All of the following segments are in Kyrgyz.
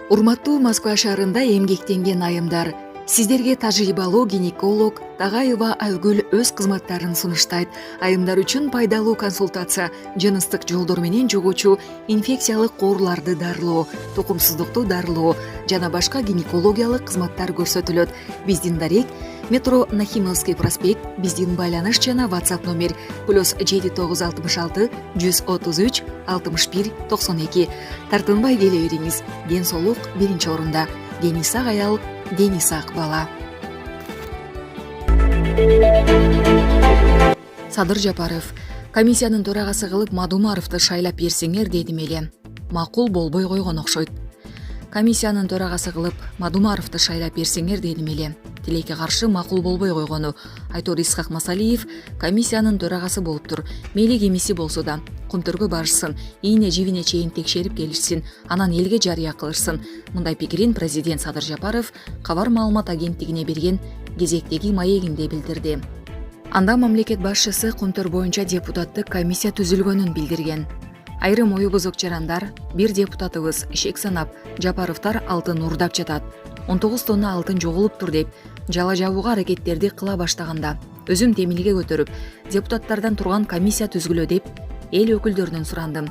Урматтуу Москва шаарында эмгектенген айымдар, сиздерге тажрыйбалуу гинеколог Тагаева Айгүл өз кызматтарын сунуштайт. Айымдар үчүн пайдалуу консультация, жыныстык жолдор менен жугуучу инфекциялык ооруларды дарылоо, тукумсуздукту дарылоо жана башка гинекологиялык кызматтар көрсөтүлөт. Биздин дарек метро Нахимовский проспект, биздин байланыш жана WhatsApp номер +7 966 133 61 92. Тартынбай келе бериңиз. Ден соолук биринчи орунда. Дени сак аял, дени сак бала. Садыр Жапаров комиссиянын төрагасы кылып Мадумаровду шайлап берсеңер дедим эле. Макул болбой койгон окшойт. Комиссиянын төрагасы кылып Мадумаровду шайлап берсеңер дедим эле. Тилекке каршы макул болбой койгону. Айтор Исхак Масалиев комиссиянын төрагасы болуптур. Мейли кимиси болсо да Кумтөргө барышсын, ийне жибине чейин текшерип келишсин, анан элге жарыя кылышсын. Мындай пикирин президент Садыр Жапаров Кабар маалымат агенттигине берген кезектеги маегинде билдирди. Анда мамлекет башчысы Кумтөр боюнча депутаттык комиссия түзүлгөнүн билдирген. Айрым ою бузук жарандар, бир депутатыбыз ишек санап, Жапаровтар алтын урдап жатат. 19 тонна алтын жоголуптур деп жала жабууга аракеттерди кыла баштаганда, өзүм темилге көтөрүп, депутаттардан турган комиссия түзгүлө деп эл өкүлдөрүнөн сурандым.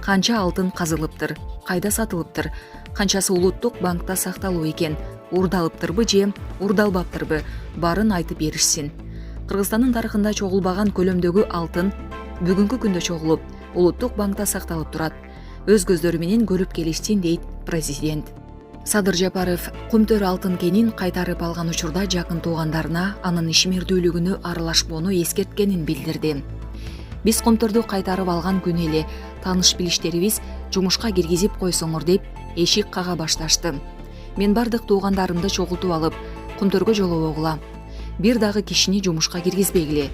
Канча алтын казылыптыр, кайда сатылыптыр, канчасы улуттук банкта сакталуу экен, урдалыптырбы же урдалбаптырбы, баарын айтып беришсин. Кыргызстандын тарыхында чогулбаган көлөмдөгү алтын бүгүнкү күндө чогулуп, улуттук банкта сакталып турат. Өз көздөрү менен көрүп келишсин дейт президент. Садыр Жапаров Кумтөр алтын кенин кайтарып алган учурда жакын туугандарына анын ишмердүүлүгүнө аралашпоону эскерткенин билдирди. Биз Кумтөрдү кайтарып алган күнү эле тааныш билиштерибиз жумушка киргизип койсоңор деп эшик кага башташты. Мен бардык туугандарымды чогултуп алып, Кумтөргө жолобогула. Бир дагы кишини жумушка киргизбегиле.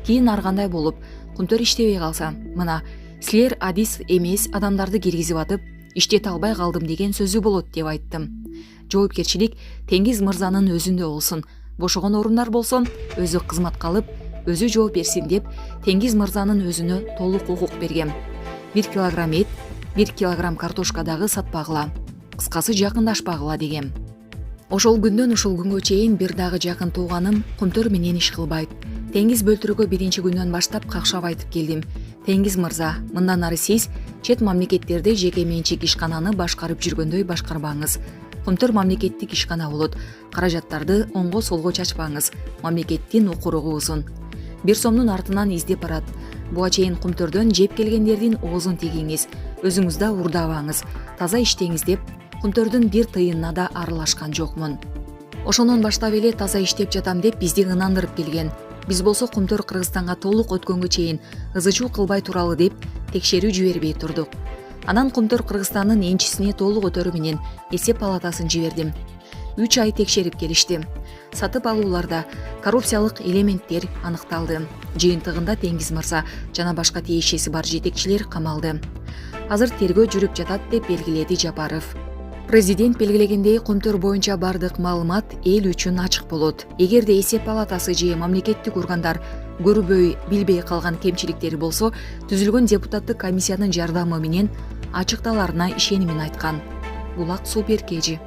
Кийин ар кандай болуп, Кумтөр иштебей калса, мына силер адис эмес адамдарды киргизип атып, иштете албай калдым деген сөзү болот деп айттым. Жоопкерчилик Теңиз мырзанын өзүндө болсун. Бошогон орундар болсо, өзү кызматка алып, өзү жооп берсин деп Теңиз мырзанын өзүнө толук укук берген. 1 килограмм эт, 1 килограмм картошка дагы сатпагыла. Кыскасы жакындашпагыла деген. Ошол күндөн ушул күнгө чейин бир дагы жакын тууганым Кумтөр менен иш кылбайт. Теңиз бөлтүрүүгө биринчи күндөн баштап какшап айтып келдим. Теңиз мырза, мындан ары сиз чет мамлекеттерде жеке менчик ишкананы башкарып жүргөндөй башкарбаңыз. Кумтөр мамлекеттик ишкана болот. Каражаттарды оңго солго чачпаңыз. Мамлекеттин укуругу узун. 1 сомдун артынан издеп барат. Буга чейин Кумтөрдөн жеп келгендердин оозун тигиңиз. Өзүңүздө урдабаңыз. Таза иштеңиз деп Кумтөрдүн бир тыйынына да аралашкан жокмун. Ошонун баштап эле таза иштеп жатам деп бизди ынандырып келген. Биз болсо Кумтөр Кыргызстанга толук өткөнгө чейин ызычуу кылбай туралы деп текшерүү жибербей турдук. Анан Кумтөр Кыргызстандын энчисине толук өтөрү менен эсеп палатасын жибердим. 3 ай текшерип келишти. Сатып алууларда коррупциялык элементтер аныкталды. Жыйынтыгында Теңиз мырза жана башка тиешеси бар жетекчилер камалды. Азыр тергөө жүрүп жатат деп белгиледи Жапаров. Президент белгилегендей, Кумтөр боюнча бардык маалымат эл үчүн ачык болот. Эгерде эсеп палатасы же мамлекеттик органдар көрбөй, билбей калган кемчиликтери болсо, түзүлгөн депутаттык комиссиянын жардамы менен ачыкталарына ишенимин айткан. Булак супер кежи.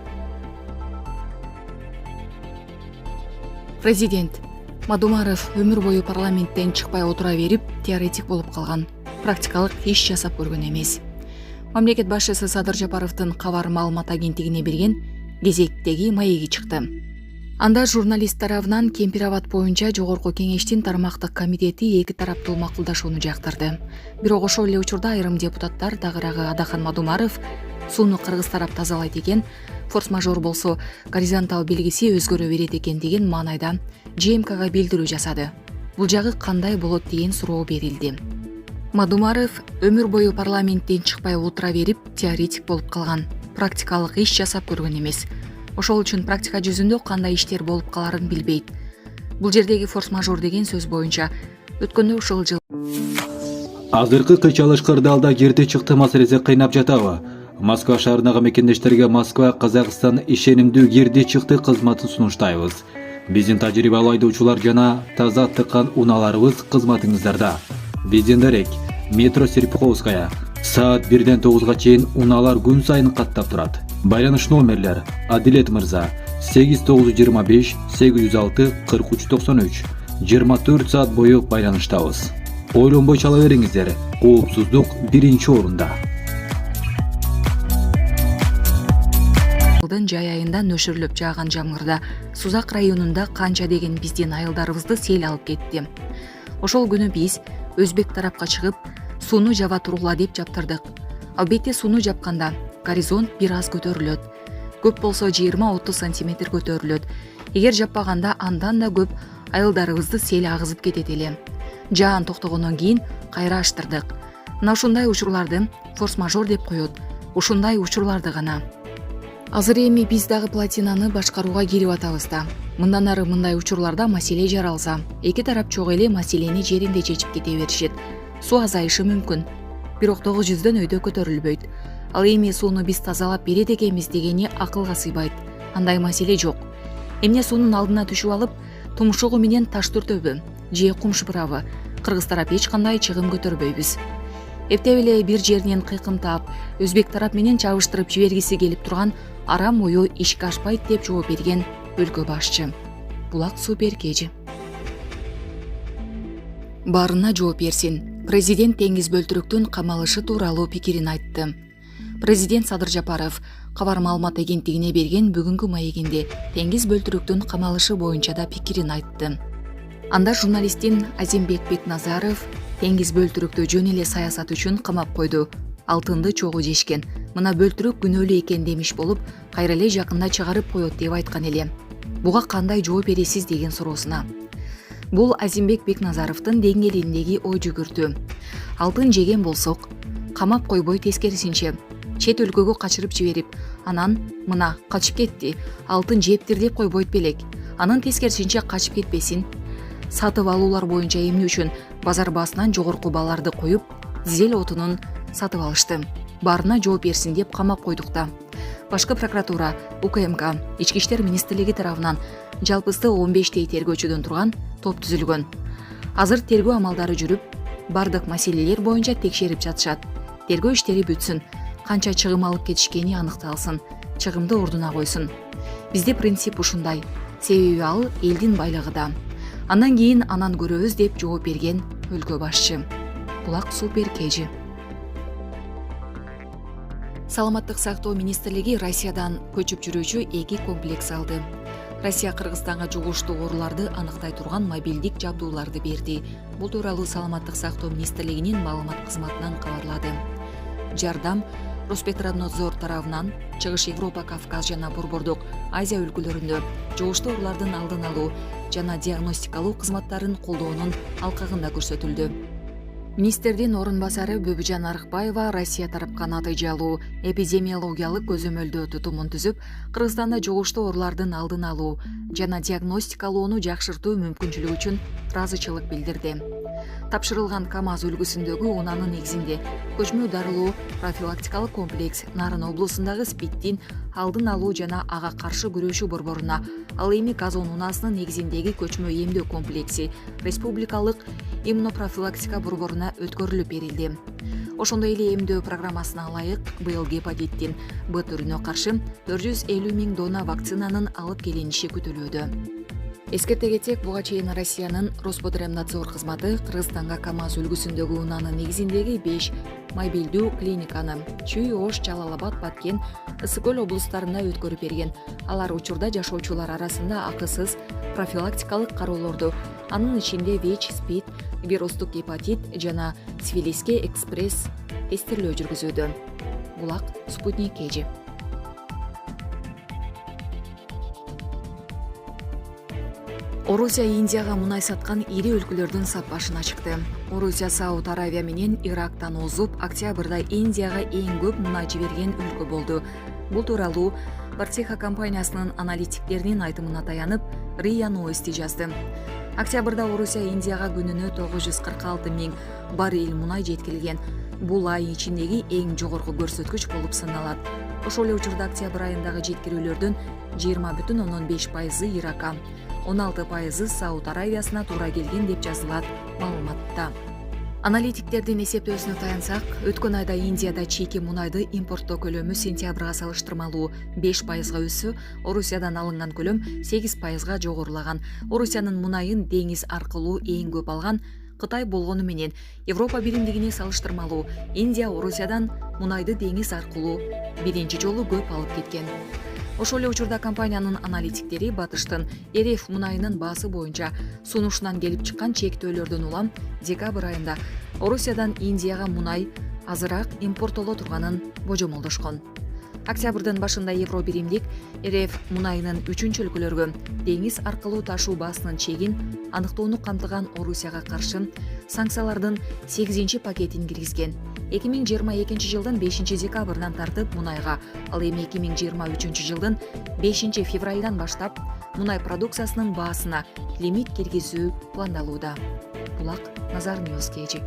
Президент Мадумаров өмүр бою парламенттен чыкпай отура берип, теоретик болуп калган. Практикалык иш жасап көргөн эмес. Мамлекет башчысы Садыр Жапаровдун Кабар маалымат агенттигине берген кезектеги маеги чыкты. Анда журналист тарабынан Кемпир абад боюнча Жогорку кеңештин тармактык комитети эки тараптуу макулдашууну жактырды. Бирок ошол эле учурда айрым депутаттар тагыраагы Адахан Мадумаров сууну кыргыз тарап тазалайт экен, форс-мажор болсо горизонтал белгиси өзгөрө берет экен деген маанайда ЖМКга билдирүү жасады. Бул жагы кандай болот деген суроо берилди. Мадумаров өмүр бою парламенттен чыкпай отура берип, теоретик болуп калган. Практикалык иш жасап көргөн эмес. Ошол үчүн практика жүзүндө кандай иштер болуп каларын билбейт. Бул жердеги форс-мажор деген сөз боюнча өткөндө ушул жыл азыркы кыйчалыш кырдаалда кирди чыкты маселеси кыйнап жатабы? Москва шаарындагы мекендештерге Москва Казакстан ишенимдүү кирди чыкты кызматын сунуштайбыз. Биздин тажрыйбалуу айдоочулар жана таза тыккан унааларыбыз кызматыңыздарда. Биздин дарек метро Серпуховская саат 1-ден 9-га чейин унаалар күн сайын каттап турат. Байланыш номерлер: Адилет мырза 8925 806 4393. 24 saat бою байланыштабыз. Ойлонбой чала бериңиздер. Коопсуздук биринчи орунда. Жылдын жай айында нөшүрүлүп жааган жамгырда Сузак районунда канча деген биздин айылдарыбызды сел алып кетти. Ошол күнү биз өзбек тарапка чыгып, сууну жаба тургула деп жаптырдык. Албетте сууну жапканда горизонт бир аз көтөрүлөт. Көп болсо 20-30 сантиметр көтөрүлөт. Эгер жаппаганда андан да көп айылдарыбызды сел агызып кетет эле. Жаан токтогондон кийин кайра аштырдык. Мына ушундай учурларды форс-мажор деп коет. Ушундай учурларды гана. Азыр эми биз дагы плотинаны башкарууга кирип атабыз да. Мындан ары мындай учурларда маселе жаралса, эки тарап чогуу эле маселени жеринде чечип кете беришет. Суу азайышы мүмкүн. Бирок 900дөн өйдө көтөрүлбөйт. Ал эми сууну биз тазалап берет экенбиз дегени акылга сыйбайт. Андай маселе жок. Эмне суунун алдына түшүп алып, тумшугу менен таш түртөбү же кум шыпырабы? Кыргыз тарап эч кандай чыгым көтөрбөйбүз. Эптеп эле бир жеринен кыйкым таап, өзбек тарап менен чабыштырып жибергиси келип турган арам ою ишке ашпайт деп жооп берген өлкө башчы. Булак Суперкежи. Баарына жооп берсин. Президент Теңиз Бөлтүрүктүн камалышы тууралуу пикирин айтты. Президент Садыр Жапаров кабар маалымат агенттигине берген бүгүнкү маегинде Теңиз Бөлтүрүктүн камалышы боюнча да пикирин айтты. Анда журналистин Азимбек Бекназаров Теңиз Бөлтүрүктү жөн эле саясат үчүн камап койду. Алтынды чогуу жешкен. Мына Бөлтүрүк күнөөлүү экен демиш болуп, кайра эле жакында чыгарып коет деп айткан эле. Буга кандай жооп бересиз деген суроосуна. Бул Азимбек Бекназаровдун деңгээлиндеги ой жүгүртүү. Алтын жеген болсок, камап койбой тескерисинче чет өлкөгө качырып жиберип, анан мына качып кетти, алтын жептир деп койбойт белек. Анын тескерисинче качып кетпесин. Сатып алуулар боюнча эмне үчүн базар баасынан жогорку бааларды коюп, дизель отунун сатып алышты. Баарына жооп берсин деп камап койдук да. Башкы прокуратура, УКМК, Ички иштер министрлиги тарабынан жалпысы 15 тергөөчүдөн турган топ түзүлгөн. Азыр тергөө амалдары жүрүп, бардык маселелер боюнча текшерип жатышат. Тергөө иштери бүтсүн, канча чыгым алып кетишкени аныкталсын, чыгымды ордуна койсун. Бизде принцип ушундай, себеби ал элдин байлыгы да. Андан кийин анан көрөбүз деп жооп берген өлкө башчы. Булак Суперкежи. Саламаттык сактоо министрлиги Россиядан көчүп жүрүүчү 2 комплекс алды. Россия Кыргызстанга жугуштуу ооруларды аныктай турган мобилдик жабдууларды берди. Бул тууралуу Саламаттык сактоо министрлигинин маалымат кызматынан кабарлады. Жардам Роспотребнадзор тарабынан Чыгыш Европа, Кавказ жана Борбордук Азия өлкөлөрүндө жугуштуу оорулардын алдын алуу жана диагностикалоо кызматтарын колдоонун алкагында көрсөтүлдү. Министрдин орун басары Бөбүжан Арыкбаева Россия тарапка натыйжалуу эпидемиологиялык көзөмөлдөө тутумун түзүп, Кыргызстанда жугуштуу оорулардын алдын алуу жана диагностикалоону жакшыртуу мүмкүнчүлүгү үчүн ыраазычылык билдирди. Тапшырылган КАМАЗ үлгүсүндөгү унаанын негизинде көчмө дарылоо профилактикалык комплекс Нарын облусундагы СПИДтин алдын алуу жана ага каршы күрөшүү борборуна, ал эми Казон унаасынын негизиндеги көчмө эмдөө комплекси республикалык иммунопрофилактика борборуна өткөрүлүп берилди. Ошондой эле эмдөө программасына ылайык быйыл гепатиттин Б түрүнө каршы 450 000 дона вакцинанын алып келиниши күтүлүүдө. Эскерте кетсек, буга чейин Россиянын Роспотребнадзор кызматы Кыргызстанга КАМАЗ үлгүсүндөгү унаанын негизиндеги 5 мобилдүү клиниканы Чүй, Ош, Жалал-Абад, Баткен, Ысык Көл облустарына өткөрүп берген. Алар учурда жашоочулар арасында акысыз профилактикалык кароолорду, анын ичинде ВИЧ, СПИД, вирустук гепатит жана сифилиске экспресс тестирлөө жүргүзүүдө. Булак Суперкежи. Орусия Индияга мунай саткан ири өлкөлөрдүн саппашына чыкты. Орусия Сауд Аравия менен Ирактан озуп, октябрда Индияга эң көп мунай жиберген өлкө болду. Бул тууралуу Бартеха компаниясынын аналитиктеринин айтымына таянып, РИА Новости жазды. Октябрда Орусия Индияга күнүнө 946 000 баррель мунай жеткирилген. Бул ай ичиндеги эң жогорку көрсөткүч болуп саналат. Ошол эле учурда октябрь айындагы жеткирүүлөрдүн 20,5% Иракка, 16% Сауд Аравиясына туура келген деп жазылат маалыматта. Аналитиктердин эсептөөсүнө таянсак, өткөн айда Индияда чийки мунайды импорттоо көлөмү сентябрга салыштырмалуу 5%га өссө, Орусиядан алынган көлөм 8%га жогорулаган. Орусиянын мунайын деңиз аркылуу эң көп алган Кытай болгону менен Европа биримдигине салыштырмалуу Индия Орусиядан мунайды деңиз аркылуу биринчи жолу көп алып кеткен. Ошол эле учурда компаниянын аналитиктери Батыштын РФ мунайынын баасы боюнча сунушунан келип чыккан чектөөлөрдөн улам декабрь айында Орусиядан Индияга мунай азыраак импорттоло турганын божомолдошкон. Октябрдын башында Евро биримдик РФ мунайынын 3-өлкөлөргө деңиз аркылуу ташуу баасынын чегин аныктоону камтыган Орусияга каршы санкциялардын 8-пакетин киргизген. 2022 жылдын 5-декабрынан тартып мунайга, ал эми 2023 жылдын 5-февралдан баштап мунай продукциясынын баасына лимит киргизүү пландалууда. Булак Назар Ньюс KG.